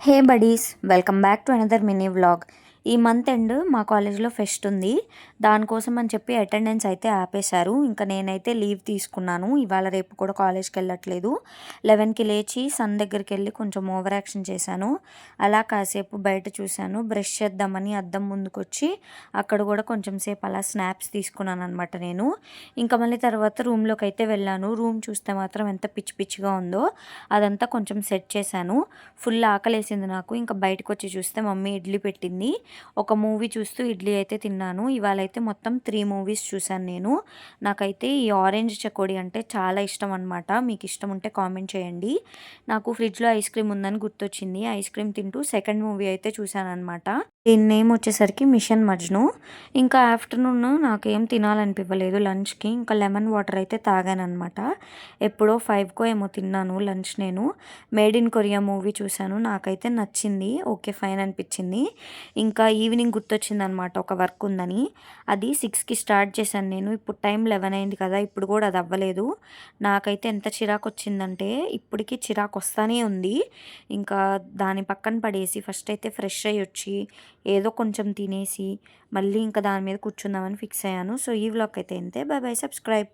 Hey buddies, welcome back to another mini vlog. ఈ month end మా కాలేజ్లో pest ఉంది. దానికోసం అని చెప్పి అటెండెన్స్ అయితే ఆపేశారు. ఇంకా నేనైతే లీవ్ తీసుకున్నాను. ఇవాళ రేపు కూడా కాలేజ్కి వెళ్ళట్లేదు. 11కి లేచి సన్ దగ్గరికి వెళ్ళి కొంచెం ఓవర్ యాక్షన్ చేశాను. అలా కాసేపు బయట చూశాను. బ్రష్ చేద్దామని అద్దం ముందుకు వచ్చి అక్కడ కూడా కొంచెం సేపు అలా స్నాప్స్ తీసుకున్నాను అనమాట నేను. ఇంకా మళ్ళీ తర్వాత రూమ్లోకి అయితే వెళ్ళాను. రూమ్ చూస్తే మాత్రం ఎంత పిచ్చి పిచ్చిగా ఉందో అదంతా కొంచెం సెట్ చేశాను. ఫుల్ ఆకలేసింది నాకు. ఇంకా బయటకు వచ్చి చూస్తే మమ్మీ ఇడ్లీ పెట్టింది. ఒక మూవీ చూస్తూ ఇడ్లీ అయితే తిన్నాను. ఇవాళ అయితే మొత్తం 3 మూవీస్ చూశాను నేను. నాకైతే ఈ ఆరెంజ్ చకోడీ అంటే చాలా ఇష్టం అనమాట. మీకు ఇష్టం ఉంటే కామెంట్ చేయండి. నాకు ఫ్రిడ్జ్లో ఐస్ క్రీమ్ ఉందని గుర్తొచ్చింది. ఐస్ క్రీమ్ తింటూ సెకండ్ మూవీ అయితే చూశాను అనమాట. దీని నేమ్ వచ్చేసరికి మిషన్ మజ్ను. ఇంకా ఆఫ్టర్నూన్ నాకేం తినాలనిపించలేదు లంచ్కి. ఇంకా లెమన్ వాటర్ అయితే తాగాను అనమాట. ఎప్పుడో 5కో ఏమో తిన్నాను లంచ్ నేను. మేడ్ ఇన్ కొరియా మూవీ చూశాను. నాకైతే నచ్చింది. ఓకే, ఫైన్ అనిపించింది. ఇంకా ఈవినింగ్ గుర్తొచ్చింది అనమాట, ఒక వర్క్ ఉందని. అది 6కి స్టార్ట్ చేశాను నేను. ఇప్పుడు టైం 11 అయింది కదా, ఇప్పుడు కూడా అది అవ్వలేదు. నాకైతే ఎంత చిరాకు వచ్చిందంటే ఇప్పటికీ చిరాకు వస్తానే ఉంది. ఇంకా దాని పక్కన పడేసి ఫస్ట్ అయితే ఫ్రెష్ అయ్యి వచ్చి ఏదో కొంచెం తినేసి మళ్ళీ ఇంకా దాని మీద కూర్చుందామని ఫిక్స్ అయ్యాను. సో ఈ వ్లాగ్ అయితే ఇంతే. By by, subscribe.